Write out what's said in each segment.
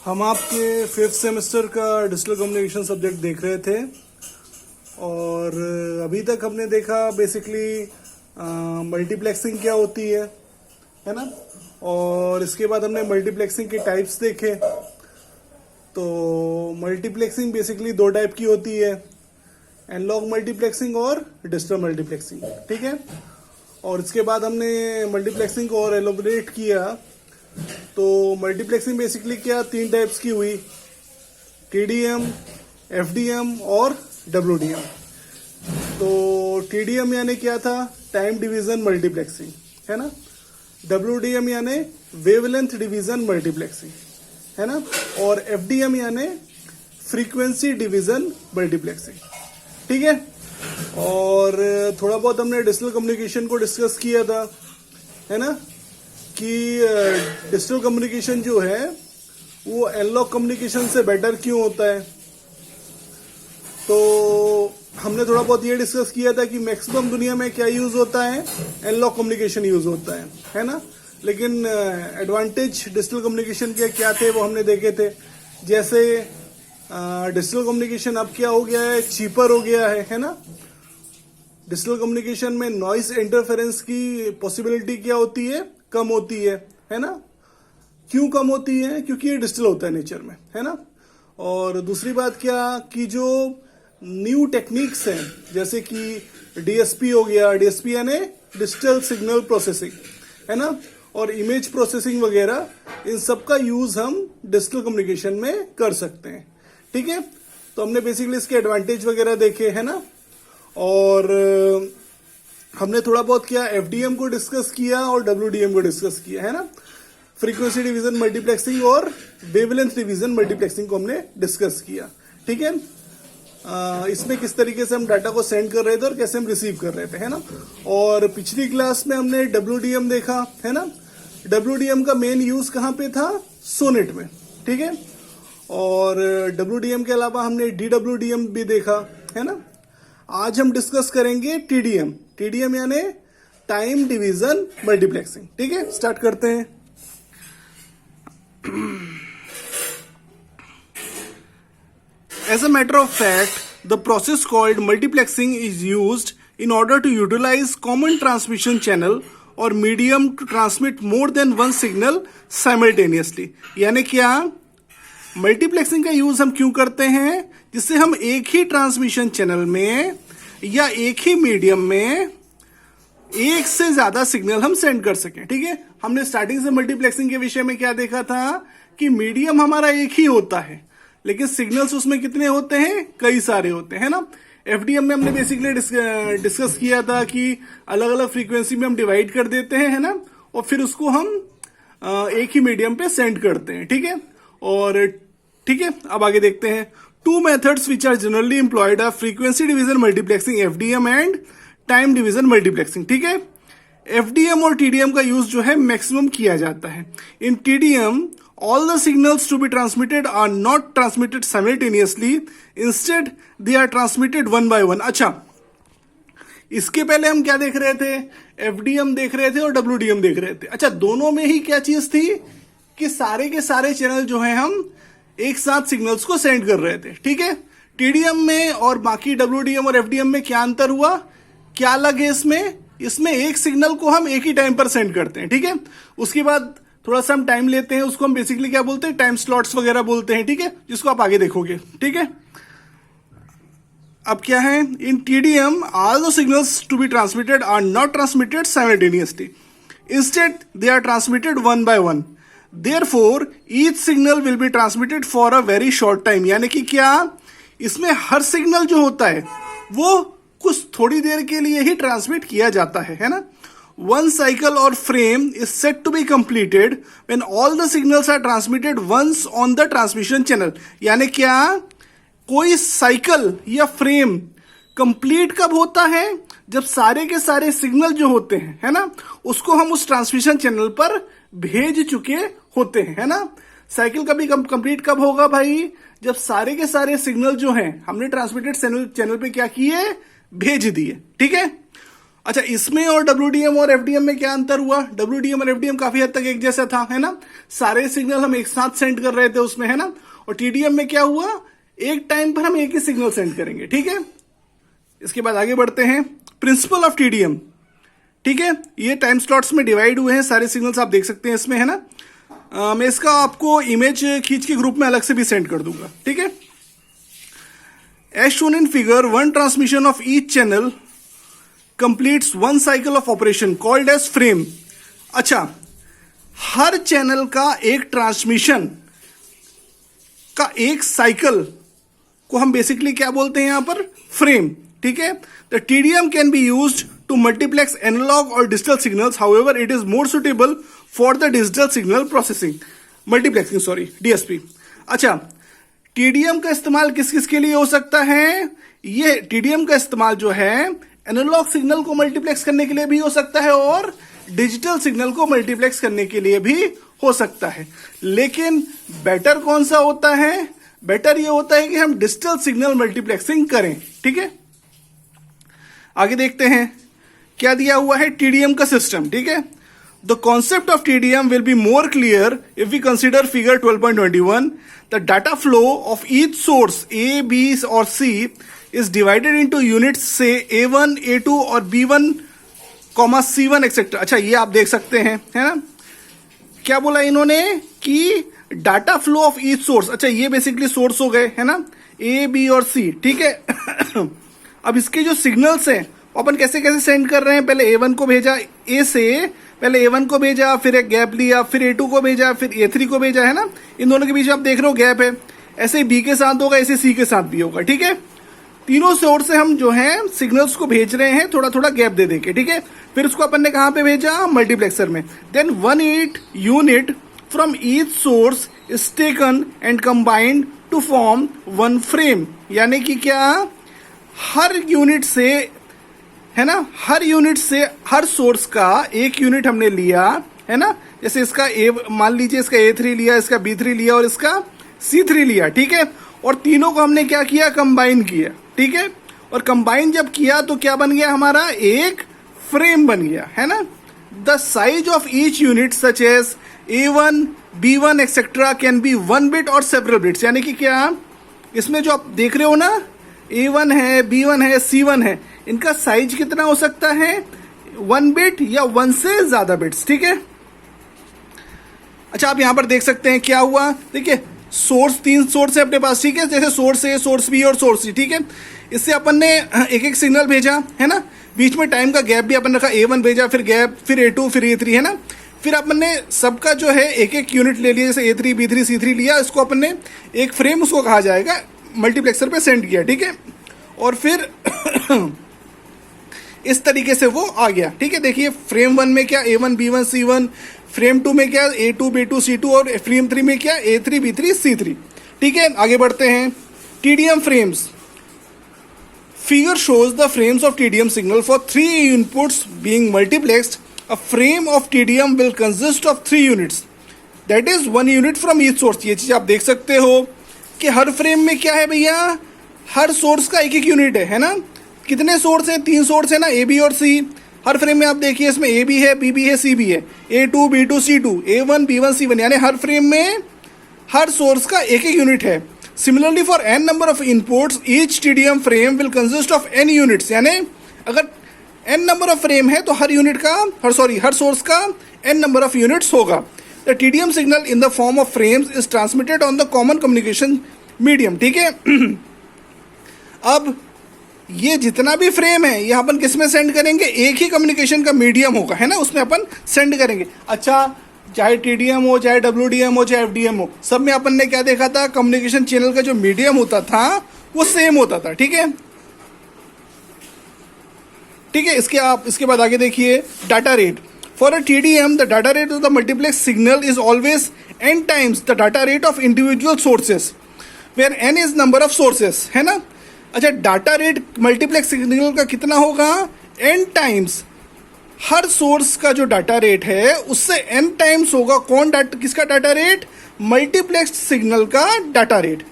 हम आपके 5th semester का डिजिटल कम्युनिकेशन सब्जेक्ट देख रहे थे और अभी तक हमने देखा बेसिकली मल्टीप्लेक्सिंग क्या होती है ना। और इसके बाद हमने मल्टीप्लेक्सिंग के टाइप्स देखे। तो मल्टीप्लेक्सिंग बेसिकली दो टाइप की होती है, एनालॉग मल्टीप्लेक्सिंग और डिजिटल मल्टीप्लेक्सिंग, ठीक है। और इसके बाद हमने मल्टीप्लेक्सिंग को और एलोबरेट किया। तो मल्टीप्लेक्सिंग बेसिकली क्या, तीन टाइप्स की हुई, टीडीएम, एफडीएम और डब्ल्यूडीएम। तो टीडीएम यानी क्या था, टाइम डिवीजन मल्टीप्लेक्सिंग, है ना। डब्ल्यूडीएम यानी वेवलेंथ डिवीजन मल्टीप्लेक्सिंग, है ना। और एफडीएम यानी फ्रीक्वेंसी डिवीजन मल्टीप्लेक्सिंग, ठीक है। और थोड़ा बहुत हमने डिजिटल कम्युनिकेशन को डिस्कस किया था, है ना, कि डिजिटल कम्युनिकेशन जो है वो एनालॉग कम्युनिकेशन से बेटर क्यों होता है। तो हमने थोड़ा बहुत ये डिस्कस किया था कि मैक्सिमम दुनिया में क्या यूज होता है, एनालॉग कम्युनिकेशन यूज होता है ना। लेकिन एडवांटेज डिजिटल कम्युनिकेशन के क्या थे वो हमने देखे थे। जैसे डिजिटल कम्युनिकेशन अब क्या हो गया है, चीपर हो गया है ना। डिजिटल कम्युनिकेशन में नॉइस इंटरफेरेंस की पॉसिबिलिटी क्या होती है, कम होती है ना। क्यों कम होती है, क्योंकि ये डिजिटल होता है नेचर में, है ना। और दूसरी बात क्या कि जो न्यू टेक्निक्स हैं, जैसे कि डीएसपी हो गया, डीएसपी यानी डिजिटल सिग्नल प्रोसेसिंग, है ना, और इमेज प्रोसेसिंग वगैरह, इन सब का यूज हम डिजिटल कम्युनिकेशन में कर सकते हैं, ठीक है। तो हमने बेसिकली इसके एडवांटेज वगैरह देखे, है ना। और हमने थोड़ा बहुत क्या, एफडीएम को डिस्कस किया और डब्ल्यूडीएम को डिस्कस किया, है ना। फ्रीक्वेंसी डिवीजन मल्टीप्लेक्सिंग और वेवलेंथ डिवीजन मल्टीप्लेक्सिंग को हमने डिस्कस किया, ठीक है। इसमें किस तरीके से हम डाटा को सेंड कर रहे थे और कैसे हम रिसीव कर रहे थे, है ना। और पिछली क्लास में हमने डब्ल्यूडीएम देखा, है ना। डब्ल्यूडीएम का मेन यूज कहां पे था, सोनेट में, ठीक है। और डब्ल्यूडीएम के अलावा हमने डीडब्ल्यूडीएम भी देखा, है ना। आज हम डिस्कस करेंगे टीडीएम। टीडीएम यानी टाइम डिवीजन मल्टीप्लेक्सिंग, ठीक है। स्टार्ट करते हैं। As a matter of fact, the process called multiplexing is used in order to utilize common transmission channel or medium to transmit more than one signal simultaneously. यानी क्या, multiplexing का use हम क्यों करते हैं, जिससे हम एक ही ट्रांसमिशन चैनल में या एक ही मीडियम में एक से ज्यादा सिग्नल हम सेंड कर सकें, ठीक है। हमने स्टार्टिंग से मल्टीप्लेक्सिंग के विषय में क्या देखा था कि मीडियम हमारा एक ही होता है, लेकिन सिग्नल्स उसमें कितने होते हैं, कई सारे होते हैं ना। एफडीएम में हमने बेसिकली डिस्कस किया था कि अलग अलग फ्रीक्वेंसी में हम डिवाइड कर देते हैं, है ना, और फिर उसको हम एक ही मीडियम पे सेंड करते हैं, ठीक है। और ठीक है, अब आगे देखते हैं। Two methods which are generally employed are frequency division multiplexing FDM and time division multiplexing, ठीक है। एफडीएम और टीडीएम का यूज जो है मैक्सिमम किया जाता है। In TDM all the signals to be transmitted are not transmitted simultaneously, instead they are transmitted one by one. अच्छा, इसके पहले हम क्या देख रहे थे, एफडीएम देख रहे थे और डब्ल्यूडीएम देख रहे थे। अच्छा, दोनों में ही क्या चीज थी कि सारे के सारे चैनल जो है हम एक साथ सिग्नल्स को सेंड कर रहे थे, ठीक है। टीडीएम में और बाकी डब्ल्यूडीएम और एफडीएम में क्या अंतर हुआ, क्या अलग है इसमें एक सिग्नल को हम एक ही टाइम पर सेंड करते हैं, ठीक है। उसके बाद थोड़ा सा हम टाइम लेते हैं, उसको हम बेसिकली क्या बोलते हैं, टाइम स्लॉट्स वगैरह बोलते हैं, ठीक है, जिसको आप आगे देखोगे, ठीक है। अब क्या है, in TDM all the signals to be transmitted are not transmitted simultaneously, instead they are transmitted one by one, therefore each signal will be transmitted for a very short time. यानी कि क्या, इसमें हर सिग्नल जो होता है वो कुछ थोड़ी देर के लिए ही ट्रांसमिट किया जाता है ना। One cycle or frame is said to be completed when all the signals are transmitted once on the transmission channel. यानी क्या, कोई साइकिल या फ्रेम कंप्लीट कब होता है, जब सारे के सारे सिग्नल जो होते हैं, है ना, उसको हम उस ट्रांसमिशन चैनल पर भेज चुके होते हैं, है ना। साइकिल कभी कंप्लीट कब होगा भाई, जब सारे के सारे सिग्नल जो हैं हमने ट्रांसमिटेड चैनल पे क्या किए, भेज दिए, ठीक है। अच्छा, इसमें और WDM और FDM में क्या अंतर हुआ? WDM और FDM काफी हद तक एक जैसा था, है ना, सारे सिग्नल हम एक साथ सेंड कर रहे थे उसमें, है ना। और TDM में क्या हुआ, एक टाइम पर हम एक ही सिग्नल सेंड करेंगे, ठीक है। इसके बाद आगे बढ़ते हैं, प्रिंसिपल ऑफ TDM, ठीक है। ये टाइम स्लॉट्स में डिवाइड हुए हैं, सारे सिग्नल्स आप देख सकते हैं इसमें, है ना। मैं इसका आपको इमेज खींच के ग्रुप में अलग से भी सेंड कर दूंगा, ठीक है। As shown in figure, one transmission of each channel completes one cycle of operation called as frame. अच्छा, हर चैनल का एक ट्रांसमिशन का एक साइकिल को हम बेसिकली क्या बोलते हैं यहां पर, फ्रेम, ठीक है। The TDM can be used to multiplex analog or digital signals. However, it is more suitable for the digital signal processing, multiplexing, sorry, DSP. अच्छा, TDM का इस्तेमाल किस किस के लिए हो सकता है? ये TDM का इस्तेमाल जो है एनालॉग सिग्नल को मल्टीप्लेक्स करने के लिए भी हो सकता है और डिजिटल सिग्नल को मल्टीप्लेक्स करने के लिए भी हो सकता है। लेकिन बेटर कौन सा होता है? बेटर ये होता है कि हम डिजिटल सिग्नल मल्टीप्लेक्सिंग करें, ठीक है। आगे देखते हैं क्या दिया हुआ है, TDM का सिस्टम, ठीक है। The concept of TDM will be more clear if we consider figure 12.21. The data flow of each source A, B और C is divided into units से A1, A2 और B1, C1 एक्सेट्रा। अच्छा, ये आप देख सकते हैं, है ना। क्या बोला इन्होंने कि data flow of each source, अच्छा ये बेसिकली सोर्स हो गए, है ना, A, B और C, ठीक है। अब इसके जो सिग्नल्स हैं अपन कैसे कैसे सेंड कर रहे हैं, पहले A1 को भेजा, A से पहले A1 को भेजा, फिर एक गैप लिया, फिर A2 को भेजा, फिर A3 को भेजा, है ना। इन दोनों के बीच आप देख रहे हो गैप है। ऐसे ही B के साथ होगा, ऐसे C के साथ भी होगा, ठीक है। तीनों सोर्स से हम जो है सिग्नल्स को भेज रहे हैं थोड़ा थोड़ा गैप दे देके, ठीक है। फिर उसको अपन ने कहां पे भेजा, मल्टीप्लेक्सर में। Then 1/8 unit from each source is taken and combined to form one frame. यानी कि क्या, हर यूनिट से, है ना, हर यूनिट से हर सोर्स का एक यूनिट हमने लिया, है ना। जैसे इसका मान लीजिए इसका A3 लिया, इसका B3 लिया और इसका C3 लिया, ठीक है। और तीनों को हमने क्या किया, कंबाइन किया, ठीक है। और कंबाइन जब किया तो क्या बन गया हमारा, एक फ्रेम बन गया, है ना। The size of each unit such as A1, B1 etcetera can be 1 bit और सेवरल बिट्स। यानी कि क्या, इसमें जो आप देख रहे हो ना, A1 है, B1 है, C1 है, इनका साइज कितना हो सकता है, 1 बिट या 1 से ज्यादा बिट्स, ठीक है। अच्छा, आप यहां पर देख सकते हैं क्या हुआ, देखिए सोर्स, 3 सोर्स है अपने पास, ठीक है। जैसे सोर्स A, सोर्स B और सोर्स C, ठीक है। इससे अपन ने एक एक सिग्नल भेजा, है ना। बीच में टाइम का गैप भी अपन रखा, A1 भेजा, फिर गैप, फिर A2, फिर A3, है ना। फिर अपन ने सबका जो है एक एक यूनिट ले लिया, जैसे A3, B3, C3 लिया, इसको अपन ने एक फ्रेम उसको कहा जाएगा, मल्टीप्लेक्सर पे सेंड किया, ठीक है। और फिर इस तरीके से वो आ गया, ठीक है। देखिए फ्रेम 1 में क्या, A1, B1, C1, फ्रेम 2 में क्या, A2, B2, C2 और फ्रेम 3 में क्या, A3, B3, C3, ठीक है। आगे बढ़ते हैं, TDM frames. Figure shows the frames of TDM signal for 3 inputs being multiplexed. A frame of TDM will consist of 3 units. That is 1 unit from each source. ये चीज आप देख सकते हो कि हर फ्रेम में क्या है भैया, हर सोर्स का एक एक यूनिट है ना। कितने सोर्स हैं, 3 सोर्स है ना, A, B और C। हर फ्रेम में आप देखिए इसमें A भी है, B भी है, C भी है, A2, B2, C2, A1, B1, C1, यानी हर फ्रेम में हर सोर्स का एक एक यूनिट है। Similarly for n number of inputs, each TDM frame will consist of n units. यानी अगर n number of frame है तो हर यूनिट का, हर सोर्स का n number of units होगा। The TDM signal in the form of frames is transmitted on the common communication medium. ठीक है। अब ये जितना भी फ्रेम है ये अपन किस में सेंड करेंगे, एक ही कम्युनिकेशन का मीडियम होगा, है ना, उसमें अपन सेंड करेंगे। अच्छा, चाहे TDM हो, चाहे WDM हो, चाहे FDM हो, सब में अपन ने क्या देखा था, कम्युनिकेशन चैनल का जो मीडियम होता था वो सेम होता था, ठीक है। ठीक है, इसके बाद आगे देखिए, data rate. For a TDM the data rate of the multiplex signal is always n times the data rate of individual sources where n is number of sources, है ना। अच्छा, डाटा रेट मल्टीप्लेक्स सिग्नल का कितना होगा, n times हर source का जो data rate है उससे n टाइम्स होगा। किसका डाटा रेट, मल्टीप्लेक्स सिग्नल का डाटा रेट।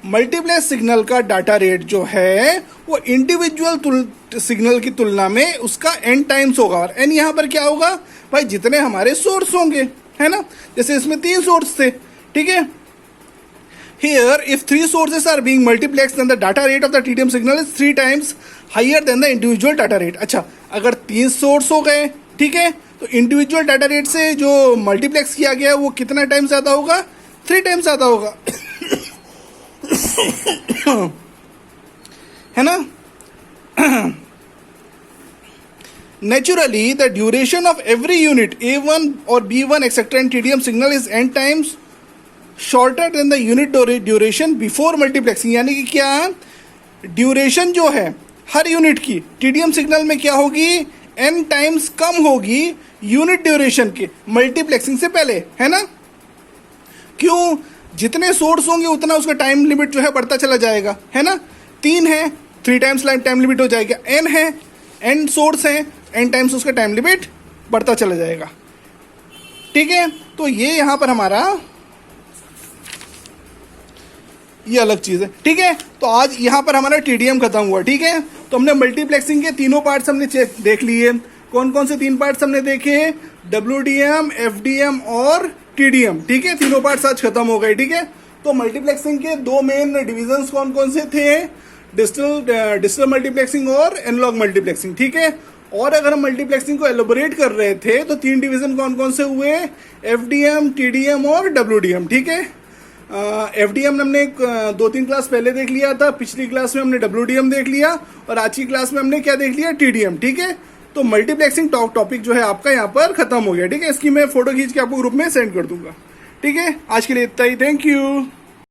मल्टीप्लेक्स सिग्नल का डाटा रेट जो है वो इंडिविजुअल सिग्नल की तुलना में उसका n टाइम्स होगा। और n यहाँ पर क्या होगा भाई, जितने हमारे सोर्स होंगे, है ना। जैसे इसमें 3 सोर्स थे, ठीक है। Here, if 3 sources are being multiplexed, then the data rate of the TDM signal is 3 times higher than the individual data rate. अच्छा, अगर 3 सोर्स हो गए, ठीक है, तो इंडिविजुअल डाटा रेट से जो मल्टीप्लेक्स किया गया है वो कितना टाइम ज़्यादा होगा, 3 टाइम ज़्यादा होगा, है ना। Naturally, the duration of every unit A1 or B1 etc. in TDM signal is n times shorter than the unit duration before multiplexing. यानी कि क्या, ड्यूरेशन जो है हर यूनिट की टीडीएम सिग्नल में क्या होगी, n टाइम्स कम होगी यूनिट ड्यूरेशन के मल्टीप्लेक्सिंग से पहले, है ना। क्यों, जितने सोर्स होंगे उतना उसका टाइम लिमिट जो है बढ़ता चला जाएगा, है ना। 3 है, 3 टाइम्स टाइम लिमिट हो जाएगा। n है, n सोर्स है, n टाइम्स उसका टाइम लिमिट बढ़ता चला जाएगा, ठीक है। तो ये यहाँ पर हमारा ये अलग चीज़ है, ठीक है। तो आज यहाँ पर हमारा टीडीएम खत्म हुआ, ठीक है। तो हमने मल्टीप्लेक्सिंग के तीनों पार्ट्स हमने देख लिए। कौन कौन से 3 पार्ट्स हमने देखे, डब्ल्यूडीएम, एफडीएम और टीडीएम, ठीक है। तीनों पार्ट्स आज खत्म हो गए, ठीक है। तो मल्टीप्लेक्सिंग के 2 मेन डिविजन्स कौन कौन से थे, डिजिटल मल्टीप्लेक्सिंग और एनालॉग मल्टीप्लेक्सिंग, ठीक है। और अगर हम मल्टीप्लेक्सिंग को एलोबोरेट कर रहे थे तो 3 डिवीजन कौन कौन से हुए, एफडीएम, टीडीएम और डब्ल्यूडीएम, ठीक है। एफडीएम हमने 2-3 क्लास पहले देख लिया था, पिछली क्लास में हमने डब्ल्यूडीएम देख लिया और आज की क्लास में हमने क्या देख लिया, टीडीएम, ठीक है। तो मल्टीप्लेक्सिंग टॉपिक जो है आपका यहाँ पर खत्म हो गया, ठीक है। इसकी मैं फोटो खींच के आपको ग्रुप में सेंड कर दूंगा, ठीक है। आज के लिए इतना ही, थैंक यू।